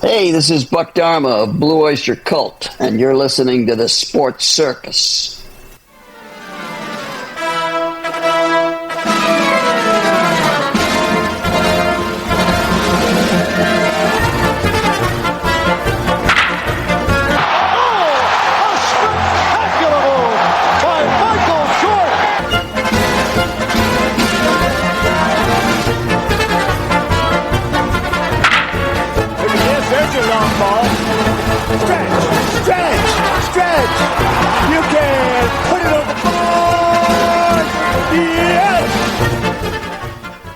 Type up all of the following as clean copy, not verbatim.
Hey, this is Buck Dharma of Blue Oyster Cult, and you're listening to the Sports Circus.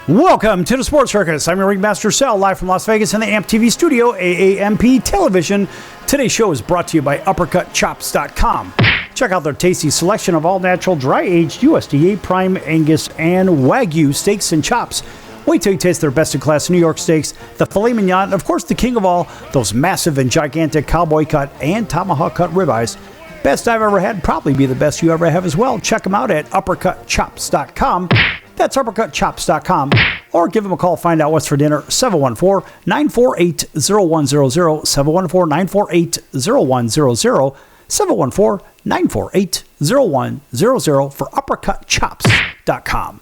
Welcome to the Sports Circus. I'm your ringmaster, Sal, live from Las Vegas in the AMP TV studio, AAMP Television. Today's show is brought to you by UppercutChops.com. Check out their tasty selection of all-natural, dry-aged USDA Prime Angus and Wagyu steaks and chops. Wait till you taste their best-in-class New York steaks, the filet mignon, and of course the king of all, those massive and gigantic cowboy cut and tomahawk cut ribeyes. Best I've ever had, probably be the best you ever have as well. Check them out at UppercutChops.com. That's UppercutChops.com. Or give them a call, find out what's for dinner, 714-948-0100, 714-948-0100, 714-948-0100 for UppercutChops.com.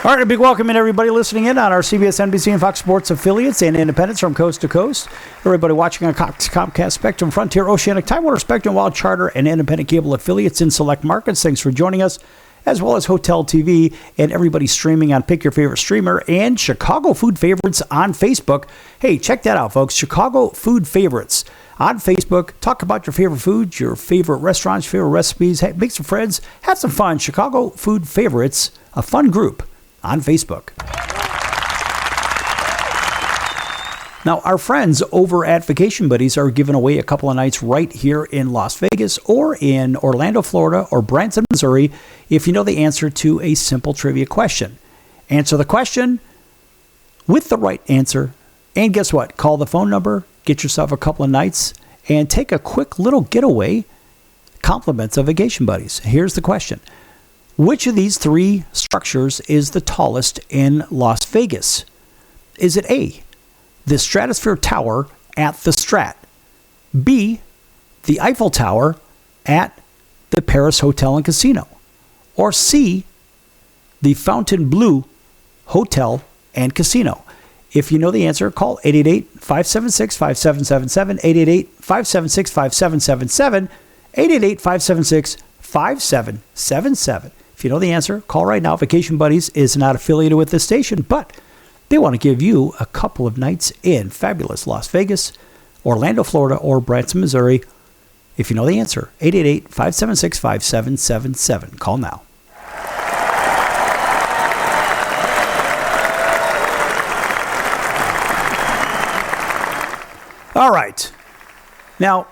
All right, a big welcome in everybody listening in on our CBS, NBC, and Fox Sports affiliates and independents from coast to coast. Everybody watching on Comcast Spectrum, Frontier, Oceanic, Time Warner, Spectrum, Wild Charter, and independent cable affiliates in select markets. Thanks for joining us, as well as Hotel TV and everybody streaming on Pick Your Favorite Streamer and Chicago Food Favorites on Facebook. Hey, check that out, folks. Chicago Food Favorites on Facebook. Talk about your favorite foods, your favorite restaurants, your favorite recipes. Hey, make some friends, have some fun. Chicago Food Favorites, a fun group on Facebook. Now, our friends over at Vacation Buddies are giving away a couple of nights right here in Las Vegas or in Orlando, Florida, or Branson, Missouri, if you know the answer to a simple trivia question. Answer the question with the right answer, and guess what? Call the phone number, get yourself a couple of nights, and take a quick little getaway. Compliments of Vacation Buddies. Here's the question. Which of these three structures is the tallest in Las Vegas? Is it A, the Stratosphere Tower at the Strat, B, the Eiffel Tower at the Paris Hotel and Casino, or C, the Fontainebleau Hotel and Casino? If you know the answer, call 888-576-5777, 888-576-5777, 888-576-5777. If you know the answer, call right now. Vacation Buddies is not affiliated with this station, but they want to give you a couple of nights in fabulous Las Vegas, Orlando, Florida, or Branson, Missouri. If you know the answer, 888-576-5777. Call now. All right. Now,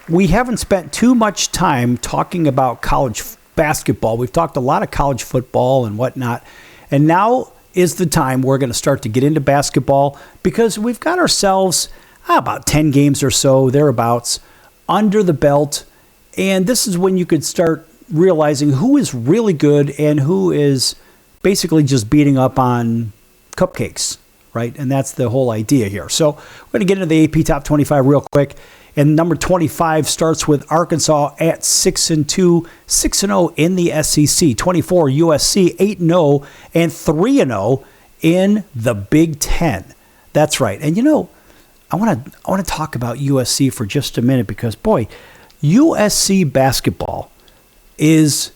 we haven't spent too much time talking about college basketball. We've talked a lot of college football and whatnot. And now is the time we're going to start to get into basketball because we've got ourselves about 10 games or so, thereabouts, under the belt. And this is when you could start realizing who is really good and who is basically just beating up on cupcakes, right? And that's the whole idea here. So we're going to get into the AP Top 25 real quick. And number 25 starts with Arkansas at 6-2, 6-0 in the SEC. 24 USC 8-0 and 3-0 in the Big Ten. That's right. And you know, I want to talk about USC for just a minute because boy, USC basketball is,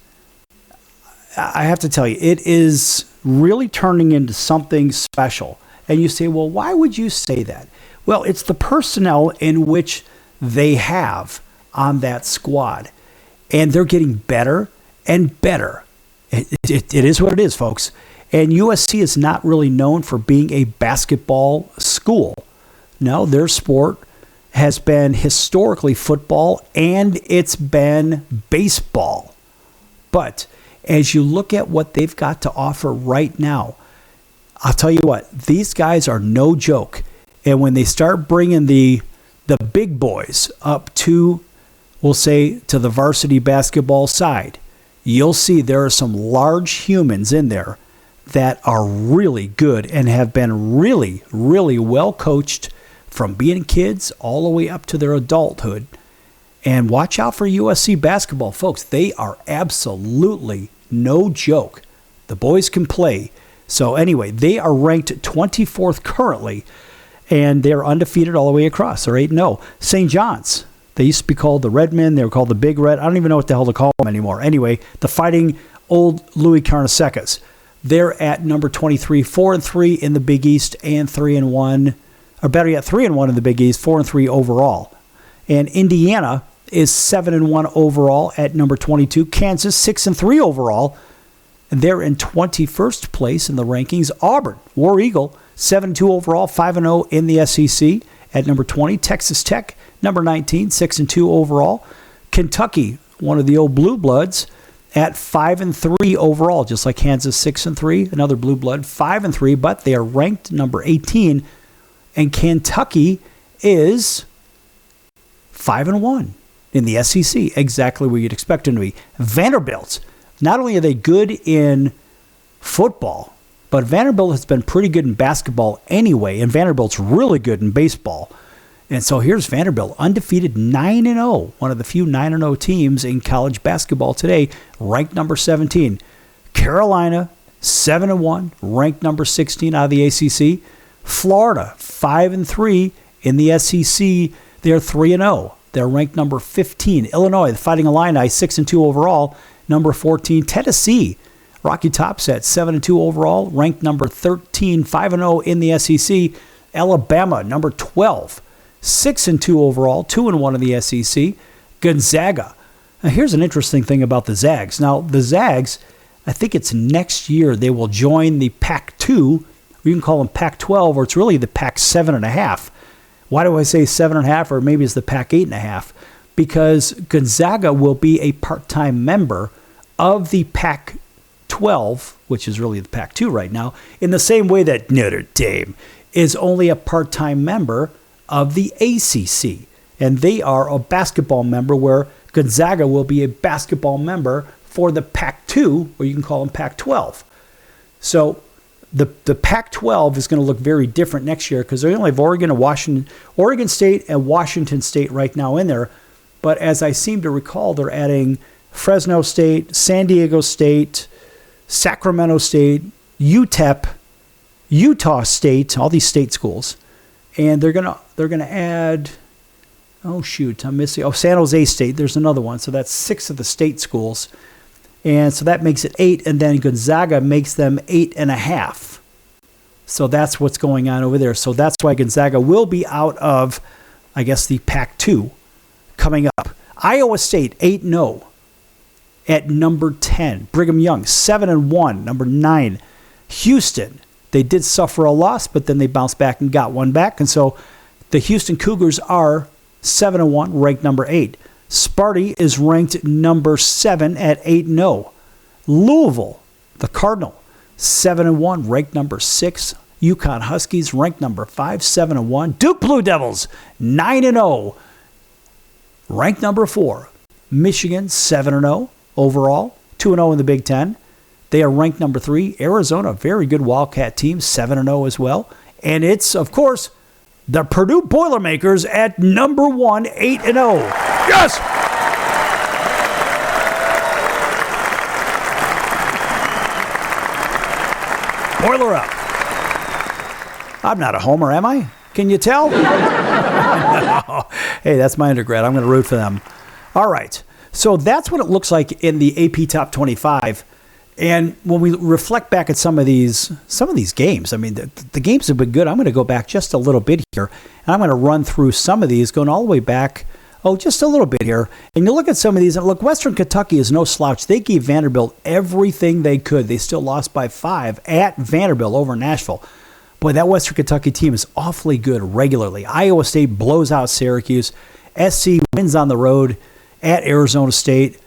I have to tell you, it is really turning into something special. And you say, well, why would you say that? Well, it's the personnel in which they have on that squad. And they're getting better and better. It is what it is, folks. And USC is not really known for being a basketball school. No, their sport has been historically football and it's been baseball. But as you look at what they've got to offer right now, I'll tell you what, these guys are no joke. And when they start bringing the big boys up to, we'll say, to the varsity basketball side, you'll see there are some large humans in there that are really good and have been really, really well coached from being kids all the way up to their adulthood. And watch out for USC basketball, folks. They are absolutely no joke. The boys can play. So anyway, they are ranked 24th currently, and they're undefeated all the way across. They're 8-0. St. John's, they used to be called the Redmen. They were called the Big Red. I don't even know what the hell to call them anymore. Anyway, the Fighting Old Louis Carnesecas. They're at number 23, 4-3 in the Big East and 3-1, or better yet, 3-1 in the Big East, 4-3 overall. And Indiana is 7-1 overall at number 22. Kansas 6-3 overall, and they're in 21st place in the rankings. Auburn, War Eagle, 7-2 overall, 5-0 in the SEC at number 20. Texas Tech, number 19, 6-2 overall. Kentucky, one of the old Blue Bloods, at 5-3 overall, just like Kansas 6-3, another Blue Blood 5-3, but they are ranked number 18, and Kentucky is 5-1 in the SEC, exactly where you'd expect them to be. Vanderbilt, not only are they good in football, but Vanderbilt has been pretty good in basketball anyway, and Vanderbilt's really good in baseball. And so here's Vanderbilt, undefeated 9-0, one of the few 9-0 teams in college basketball today, ranked number 17. Carolina, 7-1, ranked number 16 out of the ACC. Florida, 5-3 in the SEC. They're 3-0. They're ranked number 15. Illinois, the Fighting Illini, 6-2 overall, number 14. Tennessee, Rocky Tops at 7-2 overall, ranked number 13, 5-0 in the SEC. Alabama, number 12. 6-2 overall, 2-1 in the SEC. Gonzaga. Now, here's an interesting thing about the Zags. Now, the Zags, I think it's next year they will join the Pac-2. You can call them Pac-12, or it's really the Pac-7.5. Why do I say 7.5, or maybe it's the Pac-8.5? Because Gonzaga will be a part-time member of the Pac-12, which is really the Pac-2 right now, in the same way that Notre Dame is only a part-time member of the ACC, and they are a basketball member, where Gonzaga will be a basketball member for the Pac-2, or you can call them Pac-12. So the Pac-12 is going to look very different next year, because they only have Oregon State and Washington State right now in there. But as I seem to recall, they're adding Fresno State, San Diego State, Sacramento State, UTEP, Utah State, all these state schools. And they're gonna add, I'm missing, San Jose State. There's another one. So that's 6 of the state schools. And so that makes it 8, and then Gonzaga makes them 8.5. So that's what's going on over there. So that's why Gonzaga will be out of, I guess, the Pac-2 coming up. Iowa State, 8-0 at number 10. Brigham Young, 7-1, number 9. Houston, they did suffer a loss, but then they bounced back and got one back. And so the Houston Cougars are 7-1, ranked number 8. Sparty is ranked number 7 at 8-0. Louisville, the Cardinal, 7-1, ranked number 6. UConn Huskies, ranked number 5, 7-1. Duke Blue Devils, 9-0, ranked number 4. Michigan, 7-0 overall, 2-0 in the Big Ten. They are ranked number 3. Arizona, very good Wildcat team, 7-0 as well. And it's, of course, the Purdue Boilermakers at number 1, 8-0. Yes! Boiler up. I'm not a homer, am I? Can you tell? No. Hey, that's my undergrad. I'm going to root for them. All right. So that's what it looks like in the AP Top 25. And when we reflect back at some of these games, I mean, the games have been good. I'm going to go back just a little bit here, and I'm going to run through some of these, going all the way back, just a little bit here. And you look at some of these, and look, Western Kentucky is no slouch. They gave Vanderbilt everything they could. They still lost by 5 at Vanderbilt over Nashville. Boy, that Western Kentucky team is awfully good regularly. Iowa State blows out Syracuse. SC wins on the road at Arizona State.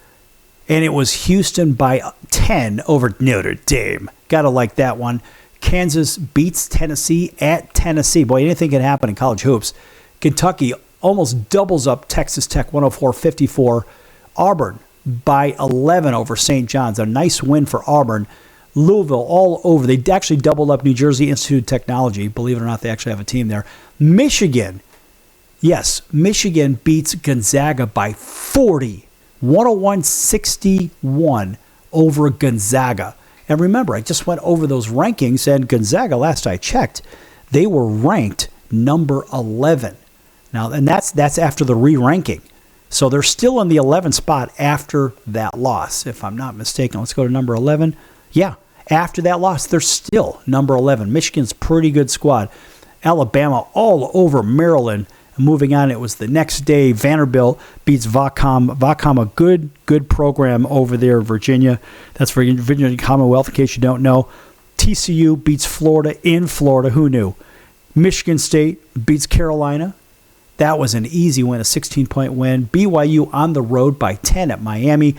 And it was Houston by 10 over Notre Dame. Got to like that one. Kansas beats Tennessee at Tennessee. Boy, anything can happen in college hoops. Kentucky almost doubles up Texas Tech 104-54. Auburn by 11 over St. John's. A nice win for Auburn. Louisville, all over. They actually doubled up New Jersey Institute of Technology. Believe it or not, they actually have a team there. Michigan, yes, Michigan beats Gonzaga by 40, 101-61 over Gonzaga. And remember, I just went over those rankings, and Gonzaga, last I checked, they were ranked number 11. Now, and that's after the re-ranking. So they're still in the 11th spot after that loss, if I'm not mistaken. Let's go to number 11. Yeah, after that loss, they're still number 11. Michigan's a pretty good squad. Alabama all over Maryland. Moving on, it was the next day. Vanderbilt beats Vacom. Vacom, a good program over there in Virginia. That's for Virginia Commonwealth, in case you don't know. TCU beats Florida in Florida. Who knew? Michigan State beats Carolina. That was an easy win, a 16-point win. BYU on the road by 10 at Miami.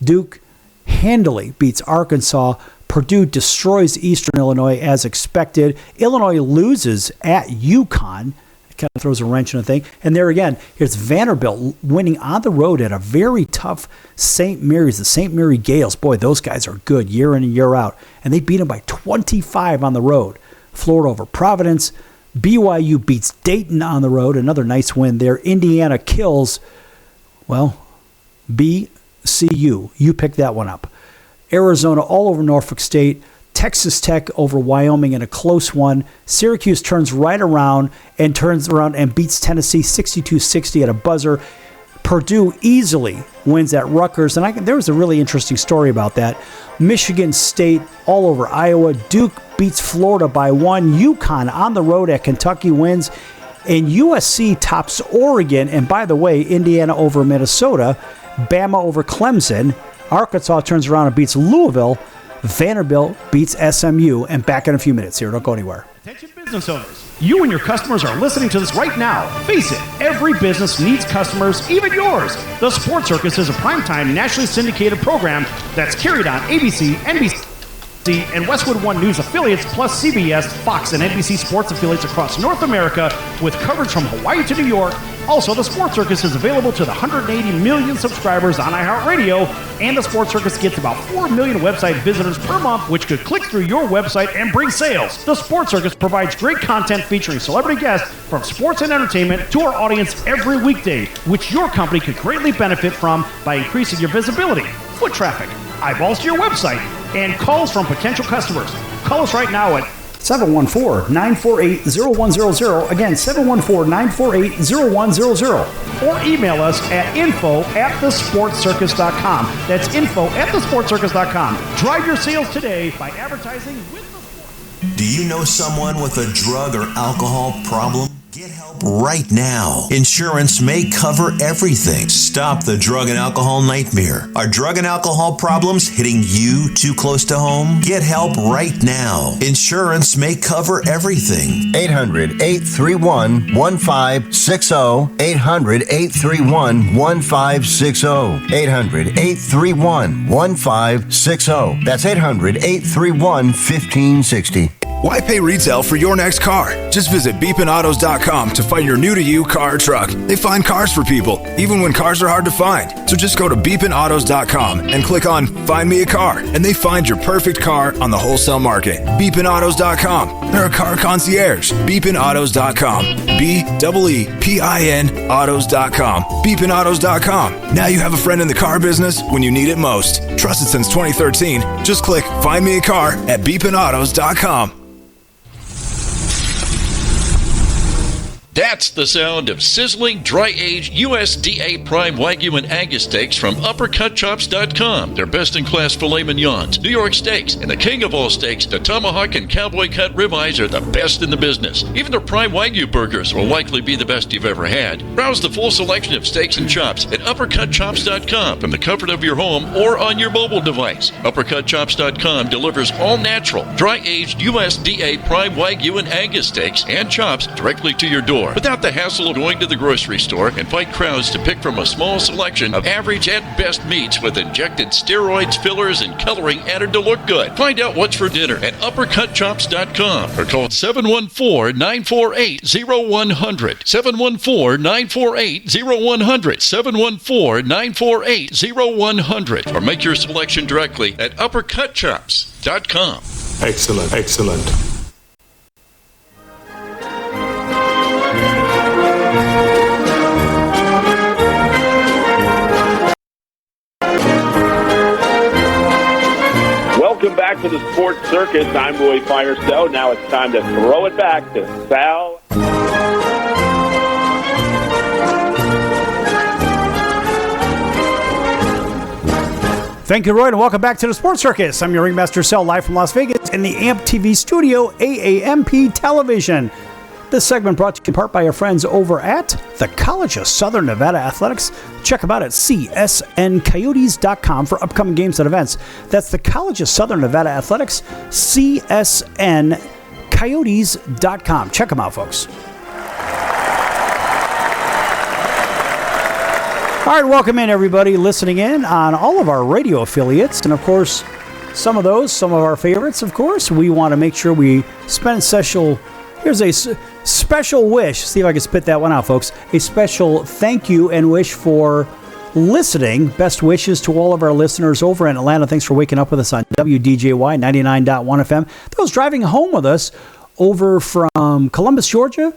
Duke handily beats Arkansas. Purdue destroys Eastern Illinois as expected. Illinois loses at UConn. It kind of throws a wrench in the thing. And there again, here's Vanderbilt winning on the road at a very tough St. Mary's, the St. Mary Gales. Boy, those guys are good year in and year out. And they beat them by 25 on the road. Florida over Providence. BYU beats Dayton on the road. Another nice win there. Indiana kills, well, BCU. You picked that one up. Arizona all over Norfolk State. Texas Tech over Wyoming in a close one. Syracuse turns around and beats Tennessee 62-60 at a buzzer. Purdue easily wins at Rutgers. And there was a really interesting story about that. Michigan State all over Iowa. Duke beats Florida by 1. UConn on the road at Kentucky wins. And USC tops Oregon. And by the way, Indiana over Minnesota. Bama over Clemson. Arkansas turns around and beats Louisville. Vanderbilt beats SMU. And back in a few minutes here. Don't go anywhere. Attention business owners. You and your customers are listening to this right now. Face it, every business needs customers, even yours. The Sports Circus is a primetime nationally syndicated program that's carried on ABC, NBC, and Westwood One News affiliates, plus CBS, Fox, and NBC sports affiliates across North America, with coverage from Hawaii to New York. Also, the Sports Circus is available to the 180 million subscribers on iHeartRadio, and the Sports Circus gets about 4 million website visitors per month, which could click through your website and bring sales. The Sports Circus provides great content featuring celebrity guests from sports and entertainment to our audience every weekday, which your company could greatly benefit from by increasing your visibility, foot traffic, eyeballs to your website, and calls from potential customers. Call us right now at 714-948-0100. Again, 714-948-0100. Or email us at info@thesportscircus.com. That's info@thesportscircus.com. Drive your sales today by advertising with the Sports. Do you know someone with a drug or alcohol problem? Get help right now. Insurance may cover everything. Stop the drug and alcohol nightmare. Are drug and alcohol problems hitting you too close to home? Get help right now. Insurance may cover everything. 800-831-1560. 800-831-1560. 800-831-1560. That's 800-831-1560. Why pay retail for your next car? Just visit beepinautos.com to find your new-to-you car or truck. They find cars for people, even when cars are hard to find. So just go to beepinautos.com and click on Find Me a Car, and they find your perfect car on the wholesale market. beepinautos.com. They're a car concierge. beepinautos.com. BEEPIN autos.com. beepinautos.com. Now you have a friend in the car business when you need it most. Trusted since 2013. Just click Find Me a Car at beepinautos.com. That's the sound of sizzling, dry-aged USDA Prime Wagyu and Angus steaks from UppercutChops.com. Their best-in-class filet mignons, New York steaks, and the king of all steaks, the tomahawk and cowboy cut ribeyes are the best in the business. Even their Prime Wagyu burgers will likely be the best you've ever had. Browse the full selection of steaks and chops at UppercutChops.com from the comfort of your home or on your mobile device. UppercutChops.com delivers all-natural, dry-aged USDA Prime Wagyu and Angus steaks and chops directly to your door. store without the hassle of going to the grocery store and fight crowds to pick from a small selection of average at best meats with injected steroids, fillers, and coloring added to look good. Find out what's for dinner at uppercutchops.com or call 714-948-0100. 714-948-0100. 714-948-0100. Or make your selection directly at uppercutchops.com. Excellent, excellent. Welcome back to the Sports Circus. I'm Roy Firestone. Now it's time to throw it back to Sal. Thank you, Roy, and welcome back to the Sports Circus. I'm your ringmaster, Sal, live from Las Vegas in the AMP TV studio, AAMP Television. This segment brought to you in part by our friends over at the College of Southern Nevada Athletics. Check them out at csncoyotes.com for upcoming games and events. That's the College of Southern Nevada Athletics, csncoyotes.com. Check them out, folks. All right, welcome in, everybody listening in on all of our radio affiliates. And, of course, some of our favorites, of course. We want to make sure we spend special... Here's a special wish. See if I can spit that one out, folks. A special thank you and wish for listening. Best wishes to all of our listeners over in Atlanta. Thanks for waking up with us on WDJY 99.1 FM. Those driving home with us over from Columbus, Georgia,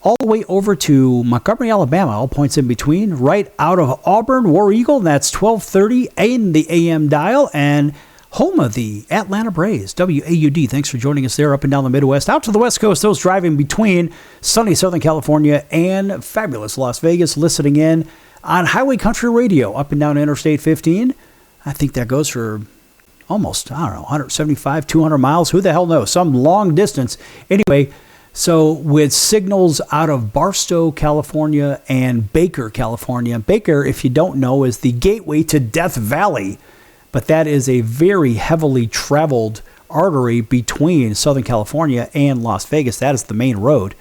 all the way over to Montgomery, Alabama, all points in between, right out of Auburn, War Eagle, and that's 1230 in the AM dial, and home of the Atlanta Braves, WAUD. Thanks for joining us there up and down the Midwest. Out to the West Coast, those driving between sunny Southern California and fabulous Las Vegas, listening in on Highway Country Radio up and down Interstate 15. I think that goes for almost, 175, 200 miles. Who the hell knows? Some long distance. Anyway, so with signals out of Barstow, California and Baker, California. Baker, if you don't know, is the gateway to Death Valley. But that is a very heavily traveled artery between Southern California and Las Vegas. That is the main road.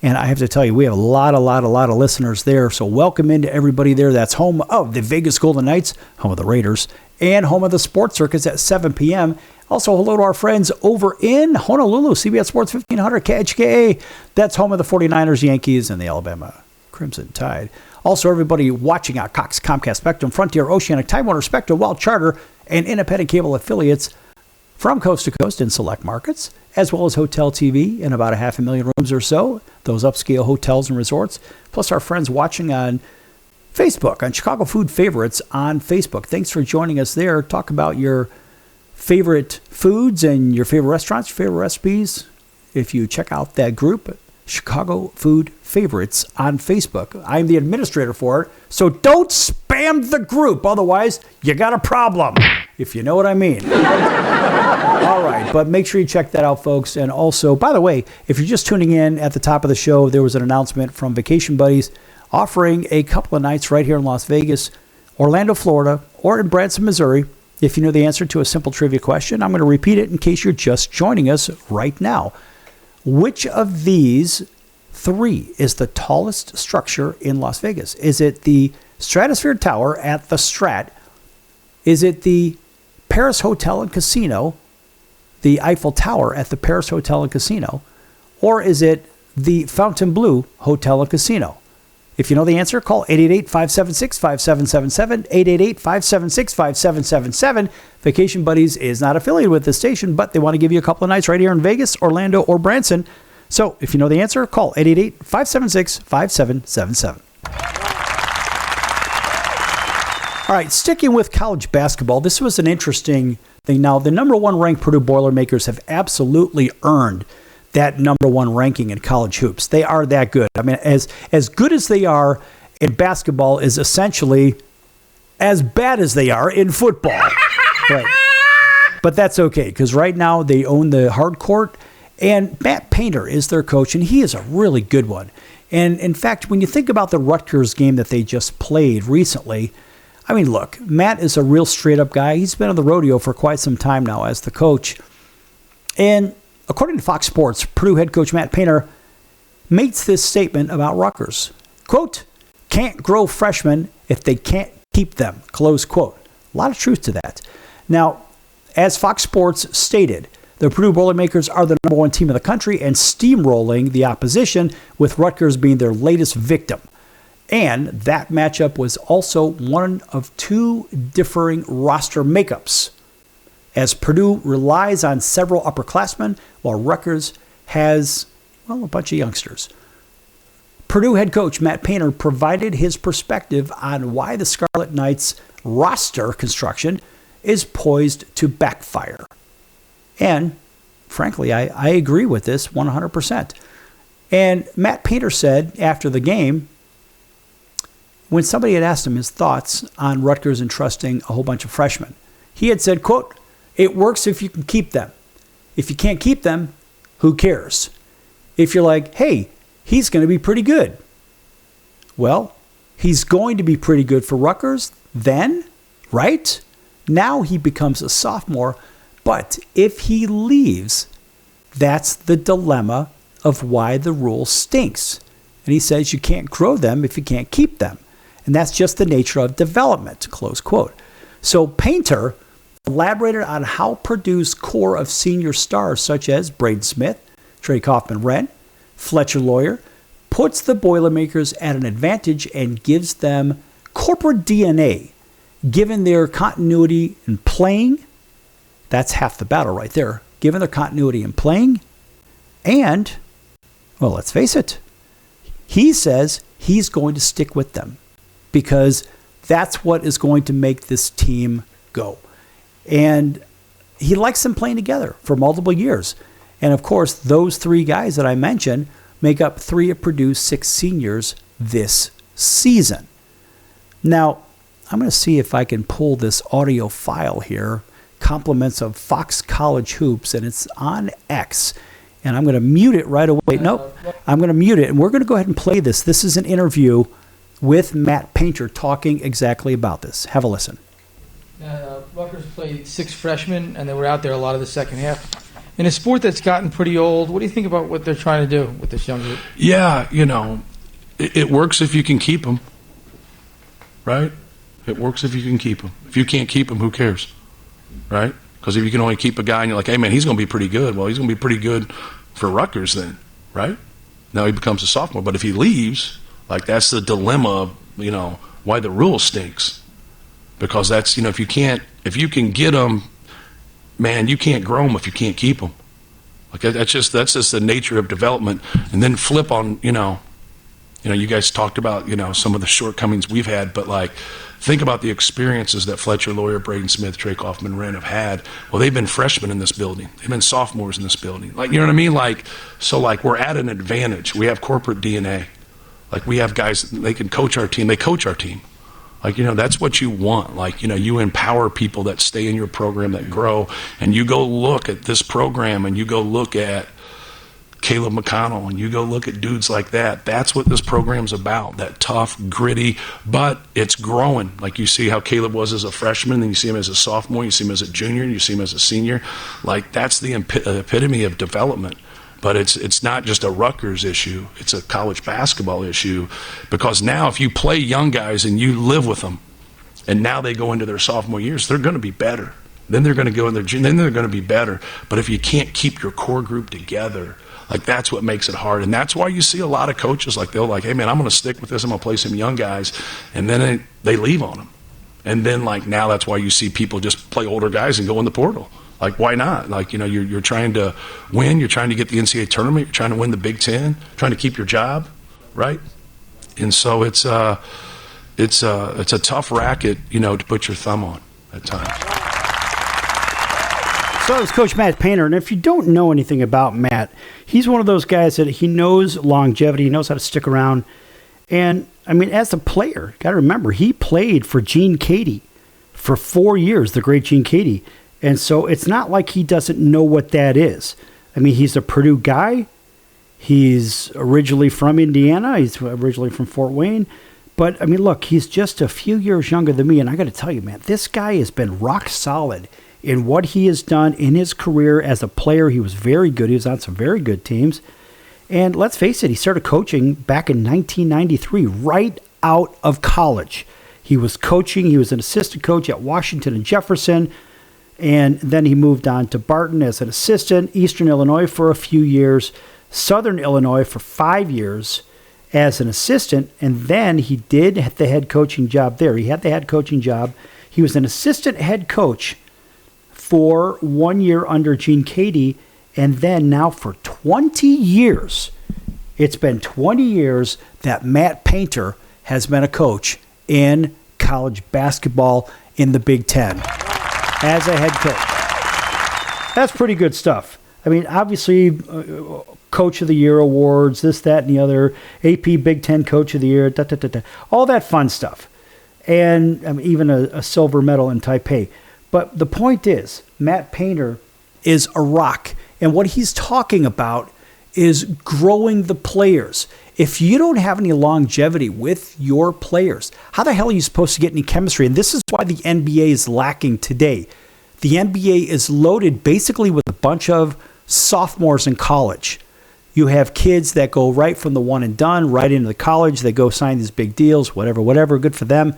And I have to tell you, we have a lot of listeners there. So welcome into everybody there. That's home of the Vegas Golden Knights, home of the Raiders, and home of the Sports Circus at 7 p.m. Also, hello to our friends over in Honolulu, CBS Sports 1500 KHKA. That's home of the 49ers, Yankees, and the Alabama Crimson Tide. Also, everybody watching on Cox, Comcast, Spectrum, Frontier, Oceanic, Time Warner, Spectrum, Wild Charter, and independent cable affiliates from coast to coast in select markets, as well as hotel TV in about 500,000 rooms or so, those upscale hotels and resorts, plus our friends watching on Facebook, on Chicago Food Favorites on Facebook. Thanks for joining us there. Talk about your favorite foods and your favorite restaurants, your favorite recipes. If you check out that group, Chicago Food Favorites on Facebook. I'm the administrator for it, so don't spam the group. Otherwise, you got a problem, if you know what I mean. All right, but make sure you check that out, folks. And also, by the way, if you're just tuning in at the top of the show, there was an announcement from Vacation Buddies offering a couple of nights right here in Las Vegas, Orlando, Florida, or in Branson, Missouri. If you know the answer to a simple trivia question, I'm going to repeat it in case you're just joining us right now. Which of these three is the tallest structure in Las Vegas? Is it the Stratosphere Tower at the Strat? Is it the Paris Hotel and Casino, the Eiffel Tower at the Paris Hotel and Casino? Or is it the Fontainebleau Hotel and Casino? If you know the answer, call 888-576-5777, 888-576-5777. Vacation Buddies is not affiliated with this station, but they want to give you a couple of nights right here in Vegas, Orlando, or Branson. So if you know the answer, call 888-576-5777. All right, sticking with college basketball, this was an interesting thing. Now, the number one ranked Purdue Boilermakers have absolutely earned that number one ranking in college hoops. They are that good. I mean, as good as they are in basketball is essentially as bad as they are in football. Right. But that's okay, because right now they own the hard court, and Matt Painter is their coach, and he is a really good one. And in fact, when you think about the Rutgers game that they just played recently, I mean, look, Matt is a real straight-up guy. He's been on the rodeo for quite some time now as the coach. And according to Fox Sports, Purdue head coach Matt Painter makes this statement about Rutgers. Quote, can't grow freshmen if they can't keep them, close quote. A lot of truth to that. Now, as Fox Sports stated, the Purdue Boilermakers are the number one team in the country and steamrolling the opposition, with Rutgers being their latest victim. And that matchup was also one of two differing roster makeups, as Purdue relies on several upperclassmen while Rutgers has, well, a bunch of youngsters. Purdue head coach Matt Painter provided his perspective on why the Scarlet Knights roster construction is poised to backfire. And frankly, I agree with this 100%. And Matt Painter said after the game, when somebody had asked him his thoughts on Rutgers entrusting a whole bunch of freshmen, he had said, quote, it works if you can keep them. If you can't keep them, who cares? If you're like, hey, he's going to be pretty good. Well, he's going to be pretty good for Rutgers then, right? Now he becomes a sophomore, but if he leaves, that's the dilemma of why the rule stinks. And he says you can't grow them if you can't keep them. And that's just the nature of development, close quote. So Painter elaborated on how Purdue's core of senior stars such as Braden Smith, Trey Kaufman-Renn, Fletcher Lawyer, puts the Boilermakers at an advantage and gives them corporate DNA, given their continuity in playing. That's half the battle right there. Given their continuity in playing, and, well, let's face it, he says he's going to stick with them because that's what is going to make this team go. And he likes them playing together for multiple years. And, of course, those three guys that I mentioned make up three of Purdue's 6 seniors this season. Now, I'm going to see if I can pull this audio file here, compliments of Fox College Hoops, and it's on X. And I'm going to mute it right away. Nope, I'm going to mute it, and we're going to go ahead and play this. This is an interview with Matt Painter talking exactly about this. Have a listen. Rutgers played 6 freshmen, and they were out there a lot of the second half. In a sport that's gotten pretty old, what do you think about what they're trying to do with this young group? Yeah, it works if you can keep them, right? It works if you can keep them. If you can't keep them, who cares, right? Because if you can only keep a guy and you're like, hey, man, he's going to be pretty good. Well, he's going to be pretty good for Rutgers then, right? Now he becomes a sophomore. But if he leaves, like that's the dilemma of, why the rule stinks. Because that's, if you can get them, man, you can't grow them if you can't keep them. Like that's just the nature of development. And then flip on, you guys talked about, some of the shortcomings we've had, but like, think about the experiences that Fletcher Lawyer, Braden Smith, Trey Kaufman-Renn have had. Well, they've been freshmen in this building. They've been sophomores in this building. Like, you know what I mean? Like, so like we're at an advantage. We have corporate DNA. Like we have guys, they can coach our team. They coach our team. Like, that's what you want. Like, you empower people that stay in your program, that grow, and you go look at this program and you go look at Caleb McConnell and you go look at dudes like that. That's what this program's about, that tough, gritty, but it's growing. Like you see how Caleb was as a freshman, then you see him as a sophomore, you see him as a junior, and you see him as a senior. Like that's the epitome of development. But it's not just a Rutgers issue. It's a college basketball issue because now if you play young guys and you live with them and now they go into their sophomore years, they're going to be better. Then they're going to go in their junior, then they're going to be better. But if you can't keep your core group together, like that's what makes it hard. And that's why you see a lot of coaches like they'll like, hey man, I'm going to stick with this. I'm going to play some young guys. And then they leave on them. And then like now that's why you see people just play older guys and go in the portal. Like, why not? Like, you're trying to win. You're trying to get the NCAA tournament. You're trying to win the Big Ten. Trying to keep your job, right? And so it's a tough racket, to put your thumb on at times. So that was Coach Matt Painter. And if you don't know anything about Matt, he's one of those guys that he knows longevity. He knows how to stick around. And, as a player, got to remember, he played for Gene Cady for 4 years, the great Gene Cady. And so it's not like he doesn't know what that is. He's a Purdue guy. He's originally from Indiana. He's originally from Fort Wayne. But, look, he's just a few years younger than me. And I got to tell you, man, this guy has been rock solid in what he has done in his career as a player. He was very good. He was on some very good teams. And let's face it, he started coaching back in 1993, right out of college. He was coaching. He was an assistant coach at Washington and Jefferson. And then he moved on to Barton as an assistant, Eastern Illinois for a few years, Southern Illinois for 5 years as an assistant. And then he did the head coaching job there. He had the head coaching job. He was an assistant head coach for 1 year under Gene Cady. And then now for 20 years, it's been 20 years that Matt Painter has been a coach in college basketball in the Big Ten as a head coach. That's pretty good stuff. I mean, obviously, Coach of the Year awards, this, that, and the other, AP Big Ten Coach of the Year, all that fun stuff. And I mean, even a silver medal in Taipei. But the point is, Matt Painter is a rock. And what he's talking about is growing the players. If you don't have any longevity with your players, how the hell are you supposed to get any chemistry? And this is why the NBA is lacking today. The NBA is loaded basically with a bunch of sophomores in college. You have kids that go right from the one and done, right into the college. They go sign these big deals, whatever, good for them.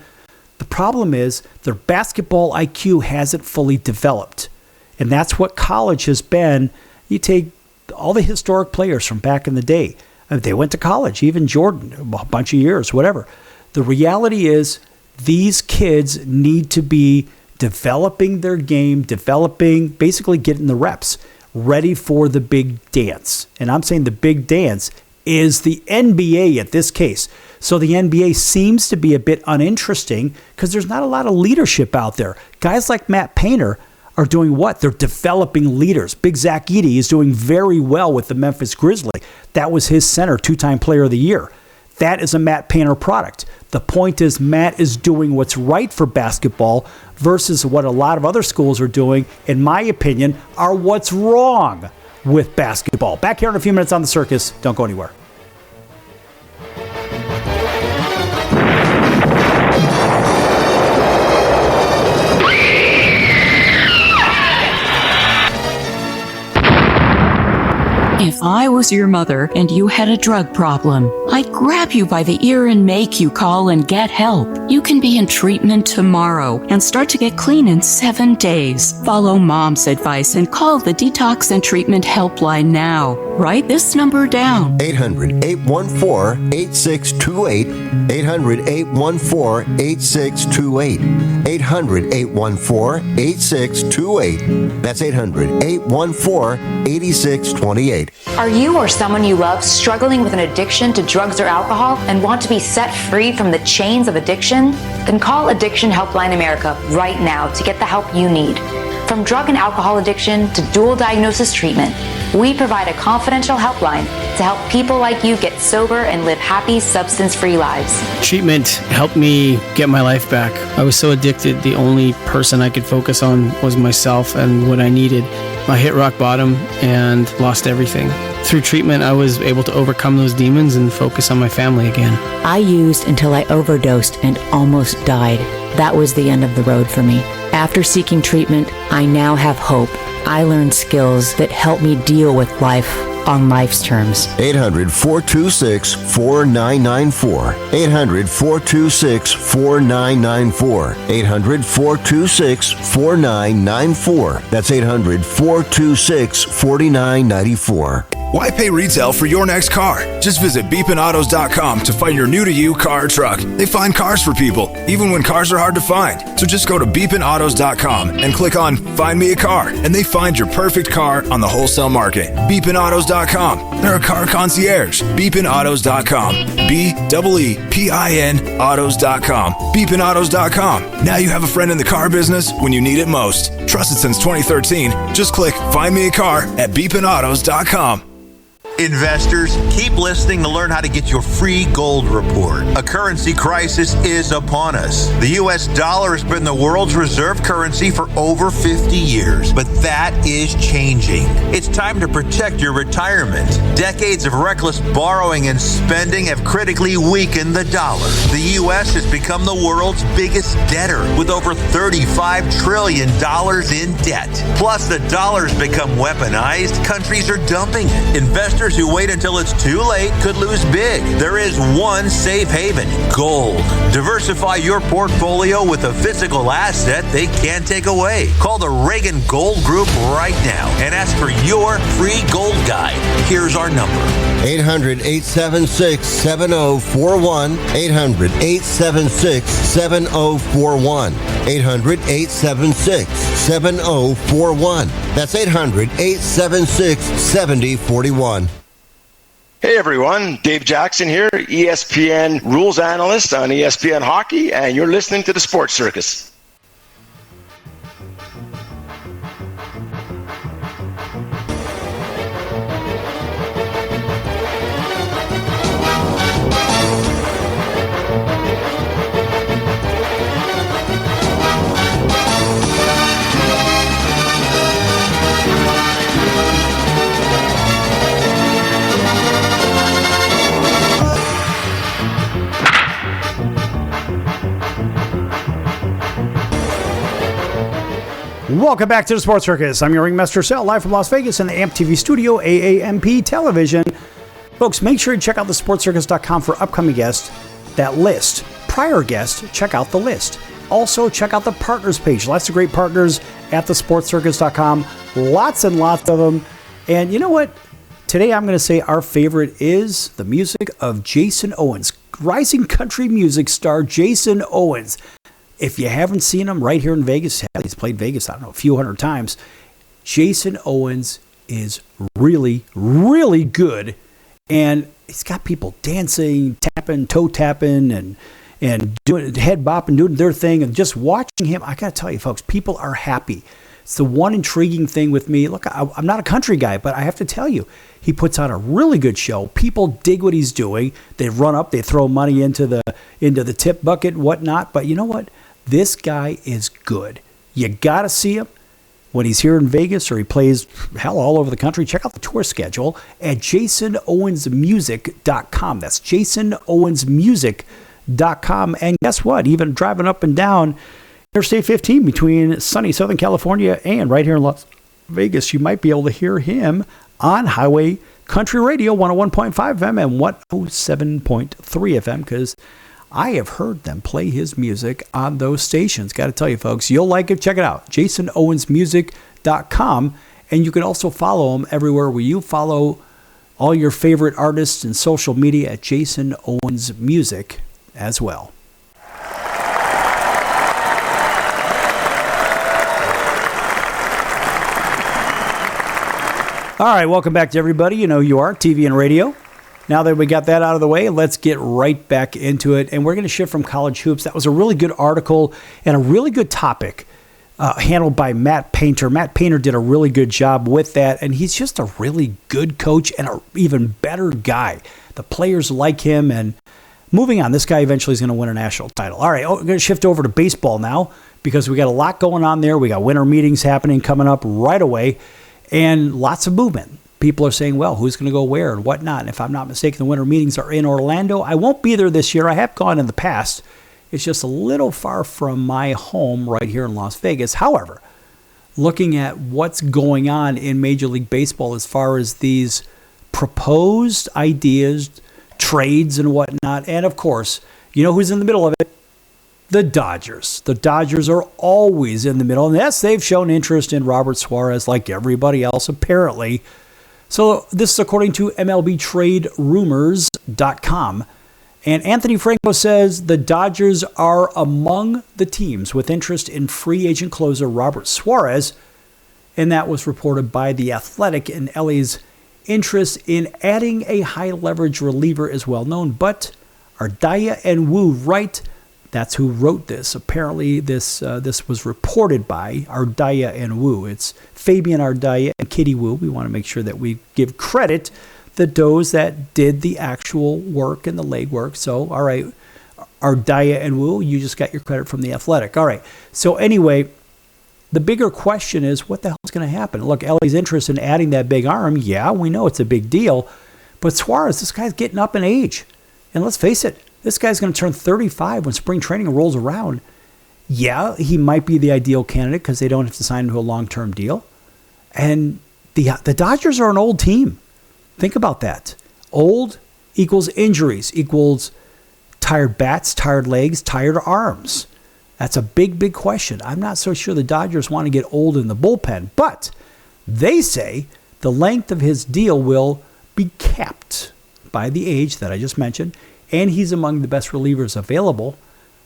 The problem is their basketball IQ hasn't fully developed. And that's what college has been. You take all the historic players from back in the day. They went to college, even Jordan, a bunch of years, whatever. The reality is these kids need to be developing their game, basically getting the reps, ready for the big dance. And I'm saying the big dance is the NBA at this case. So the NBA seems to be a bit uninteresting because there's not a lot of leadership out there. Guys like Matt Painter are doing what? They're developing leaders. Big Zach Edey is doing very well with the Memphis Grizzlies. That was his center, 2-time player of the year. That is a Matt Painter product. The point is Matt is doing what's right for basketball versus what a lot of other schools are doing, in my opinion, are what's wrong with basketball. Back here in a few minutes on The Circus. Don't go anywhere. If I was your mother and you had a drug problem, I'd grab you by the ear and make you call and get help. You can be in treatment tomorrow and start to get clean in 7 days. Follow Mom's advice and call the Detox and Treatment Helpline now. Write this number down. 800-814-8628. 800-814-8628. 800-814-8628. That's 800-814-8628. Are you or someone you love struggling with an addiction to drugs or alcohol and want to be set free from the chains of addiction? Then call Addiction Helpline America right now to get the help you need. From drug and alcohol addiction to dual diagnosis treatment, we provide a confidential helpline to help people like you get sober and live happy, substance-free lives. Treatment helped me get my life back. I was so addicted, the only person I could focus on was myself and what I needed. I hit rock bottom and lost everything. Through treatment, I was able to overcome those demons and focus on my family again. I used until I overdosed and almost died. That was the end of the road for me. After seeking treatment, I now have hope. I learned skills that help me deal with life on life's terms. 800-426-4994. 800-426-4994. 800-426-4994. That's 800-426-4994. Why pay retail for your next car? Just visit beepinautos.com to find your new-to-you car or truck. They find cars for people, even when cars are hard to find. So just go to beepinautos.com and click on Find Me a Car, and they find your perfect car on the wholesale market. Beepinautos.com. They're a car concierge. Beepinautos.com. BEEPIN autos.com. Beepinautos.com. Now you have a friend in the car business when you need it most. Trusted since 2013. Just click Find Me a Car at beepinautos.com. Investors, keep listening to learn how to get your free gold report. A currency crisis is upon us. The U.S. dollar has been the world's reserve currency for over 50 years, but that is changing. It's time to protect your retirement. Decades of reckless borrowing and spending have critically weakened the dollar. The U.S. has become the world's biggest debtor with over $35 trillion in debt. Plus, the dollar's become weaponized. Countries are dumping it. Investors Players who wait until it's too late could lose big. There is one safe haven, gold. Diversify your portfolio with a physical asset they can't take away. Call the Reagan Gold Group right now and ask for your free gold guide. Here's our number. 800-876-7041. 800-876-7041. 800-876-7041. That's 800-876-7041. Hey everyone, Dave Jackson here, ESPN rules analyst on ESPN Hockey, and you're listening to the Sports Circus. Welcome back to the Sports Circus. I'm your ringmaster, Sal, live from Las Vegas in the AMP TV studio, AAMP television. Folks, make sure you check out thesportscircus.com for upcoming guests. That list. Prior guests, check out the list. Also, check out the partners page. Lots of great partners at thesportscircus.com. Lots and lots of them. And you know what? Today I'm going to say our favorite is the music of Jason Owens. Rising country music star Jason Owens. If you haven't seen him right here in Vegas, he's played Vegas, I don't know, a few hundred times. Jason Owens is really, really good. And he's got people dancing, tapping, toe tapping, and doing head bopping, doing their thing. And just watching him, I got to tell you, folks, people are happy. It's the one intriguing thing with me. Look, I'm not a country guy, but I have to tell you, he puts on a really good show. People dig what he's doing. They run up, they throw money into the tip bucket and whatnot. But you know what? This guy is good. You got to see him when he's here in Vegas, or he plays, hell, all over the country. Check out the tour schedule at jasonowensmusic.com. That's jasonowensmusic.com. And guess what? Even driving up and down Interstate 15 between sunny Southern California and right here in Las Vegas, you might be able to hear him on Highway Country Radio 101.5 FM and 107.3 FM, because I have heard them play his music on those stations. Got to tell you, folks, you'll like it. Check it out, jasonowensmusic.com. And you can also follow him everywhere where you follow all your favorite artists and social media at Jason Owens Music as well. All right, welcome back to everybody. You know you are, TV and radio. Now that we got that out of the way, let's get right back into it. And we're going to shift from college hoops. That was a really good article and a really good topic handled by Matt Painter. Matt Painter did a really good job with that. And he's just a really good coach and an even better guy. The players like him. And moving on, this guy eventually is going to win a national title. All right, we're going to shift over to baseball now because we got a lot going on there. We got winter meetings happening coming up right away and lots of movement. People are saying, well, who's going to go where and whatnot? And if I'm not mistaken, the winter meetings are in Orlando. I won't be there this year. I have gone in the past. It's just a little far from my home right here in Las Vegas. However, looking at what's going on in Major League Baseball as far as these proposed ideas, trades and whatnot, and of course, you know who's in the middle of it? The Dodgers. The Dodgers are always in the middle. And yes, they've shown interest in Robert Suarez like everybody else, apparently. So this is according to MLBTradeRumors.com. And Anthony Franco says the Dodgers are among the teams with interest in free agent closer Robert Suarez. And that was reported by The Athletic. And LA's interest in adding a high-leverage reliever is well known. But Ardaya and Wu write, that's who wrote this. Apparently, this was reported by Ardaya and Wu. It's Fabian Ardaya and Kitty Wu. We want to make sure that we give credit to those that did the actual work and the legwork. So, all right, Ardaya and Wu, you just got your credit from The Athletic. All right. So anyway, the bigger question is, what the hell is going to happen? Look, LA's interest in adding that big arm, yeah, we know it's a big deal. But Suarez, this guy's getting up in age. And let's face it, this guy's going to turn 35 when spring training rolls around. Yeah, he might be the ideal candidate because they don't have to sign him to a long-term deal. And the Dodgers are an old team. Think about that. Old equals injuries, equals tired bats, tired legs, tired arms. That's a big, big question. I'm not so sure the Dodgers want to get old in the bullpen, but they say the length of his deal will be capped by the age that I just mentioned, and he's among the best relievers available.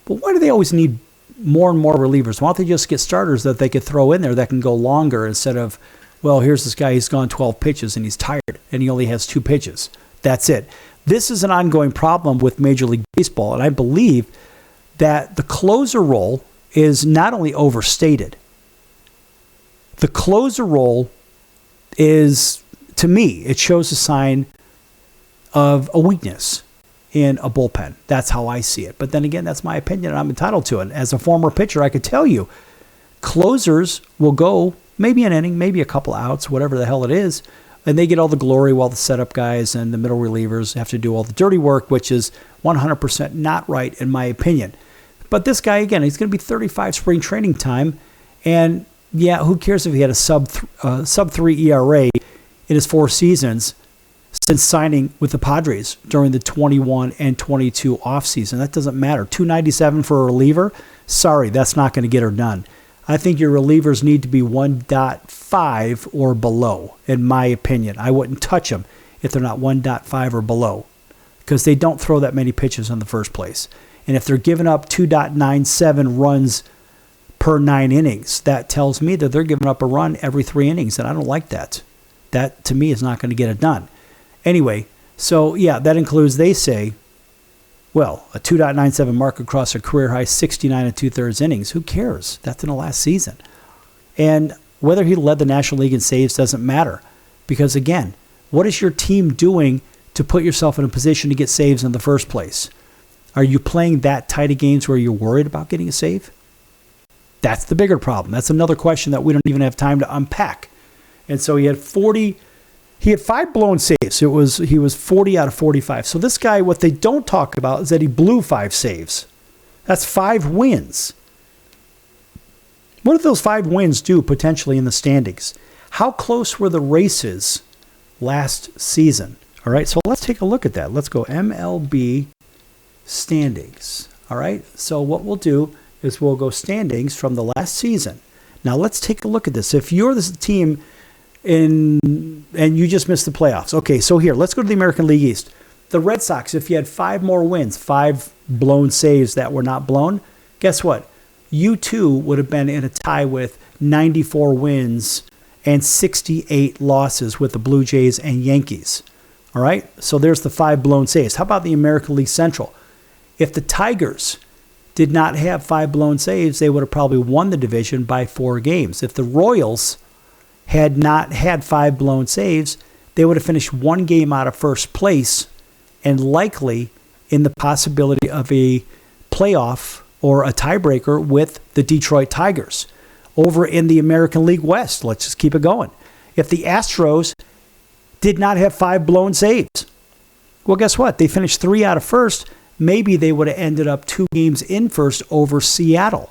But why do they always need more and more relievers? Why don't they just get starters that they could throw in there that can go longer instead of, well, here's this guy, he's gone 12 pitches and he's tired and he only has 2 pitches. That's it. This is an ongoing problem with Major League Baseball, and I believe that the closer role is not only overstated. The closer role is, to me, it shows a sign of a weakness in a bullpen. That's how I see it. But then again, that's my opinion, and I'm entitled to it. As a former pitcher, I could tell you, closers will go maybe an inning, maybe a couple outs, whatever the hell it is, and they get all the glory while the setup guys and the middle relievers have to do all the dirty work, which is 100% not right in my opinion. But this guy, again, he's going to be 35 spring training time, and yeah, who cares if he had a sub 3 ERA in his 4 seasons since signing with the Padres during the 21 and 22 offseason. That doesn't matter. 297 for a reliever? Sorry, that's not going to get her done. I think your relievers need to be 1.5 or below, in my opinion. I wouldn't touch them if they're not 1.5 or below, because they don't throw that many pitches in the first place. And if they're giving up 2.97 runs per 9 innings, that tells me that they're giving up a run every 3 innings, and I don't like that. That, to me, is not going to get it done. Anyway, so yeah, that includes, they say, well, a 2.97 mark across a career-high 69 2/3 innings. Who cares? That's in the last season. And whether he led the National League in saves doesn't matter, because, again, what is your team doing to put yourself in a position to get saves in the first place? Are you playing that tight of games where you're worried about getting a save? That's the bigger problem. That's another question that we don't even have time to unpack. And so he had 5 blown saves. He was 40 out of 45. So this guy, what they don't talk about is that he blew 5 saves. That's 5 wins. What did those 5 wins do potentially in the standings? How close were the races last season? All right, so let's take a look at that. Let's go MLB standings. All right, so what we'll do is we'll go standings from the last season. Now let's take a look at this. If you're this team and you just missed the playoffs. Okay, so here, let's go to the American League East. The Red Sox, if you had 5 more wins, 5 blown saves that were not blown, guess what? You too would have been in a tie with 94 wins and 68 losses with the Blue Jays and Yankees. All right, so there's the 5 blown saves. How about the American League Central? If the Tigers did not have 5 blown saves, they would have probably won the division by 4 games. If the Royals had not had 5 blown saves, they would have finished 1 game out of first place and likely in the possibility of a playoff or a tiebreaker with the Detroit Tigers. Over in the American League West, let's just keep it going. If the Astros did not have 5 blown saves, well, guess what? They finished 3 out of first. Maybe they would have ended up 2 games in first over Seattle.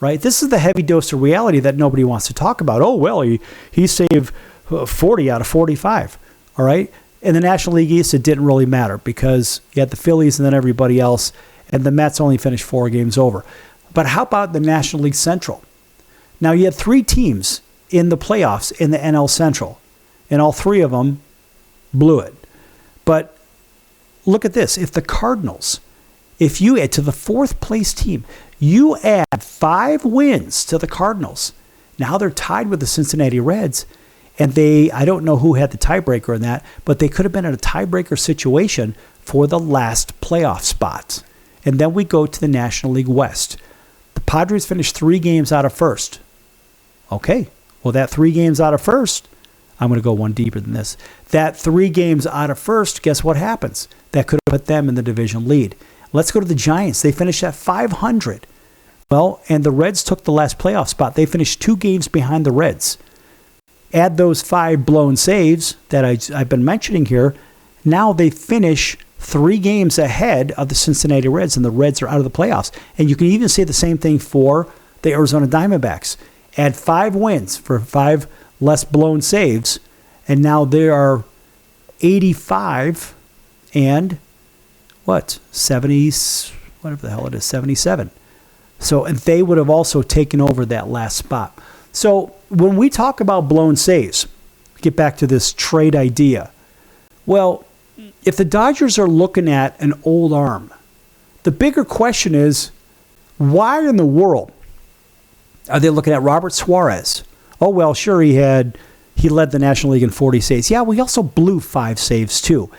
Right? This is the heavy dose of reality that nobody wants to talk about. Oh, well, he saved 40 out of 45. All right? In the National League East, it didn't really matter because you had the Phillies and then everybody else, and the Mets only finished 4 games over. But how about the National League Central? Now, you had 3 teams in the playoffs in the NL Central, and all 3 of them blew it. But look at this. If the Cardinals, if you add to the 4th place team, you add 5 wins to the Cardinals. Now they're tied with the Cincinnati Reds, and I don't know who had the tiebreaker in that, but they could have been in a tiebreaker situation for the last playoff spot. And then we go to the National League West. The Padres finished 3 games out of first. Okay, well, that 3 games out of first, I'm going to go one deeper than this. That 3 games out of first, guess what happens? That could have put them in the division lead. Let's go to the Giants. They finished at 500. Well, and the Reds took the last playoff spot. They finished 2 games behind the Reds. Add those 5 blown saves that I've been mentioning here. Now they finish 3 games ahead of the Cincinnati Reds, and the Reds are out of the playoffs. And you can even say the same thing for the Arizona Diamondbacks. Add 5 wins for 5 less blown saves, and now they are 85 and 70, whatever the hell it is, 77. So, and they would have also taken over that last spot. So when we talk about blown saves, get back to this trade idea. Well, if the Dodgers are looking at an old arm, the bigger question is, why in the world are they looking at Robert Suarez? Oh, well, sure, he led the National League in 40 saves. Yeah, we also blew 5 saves too.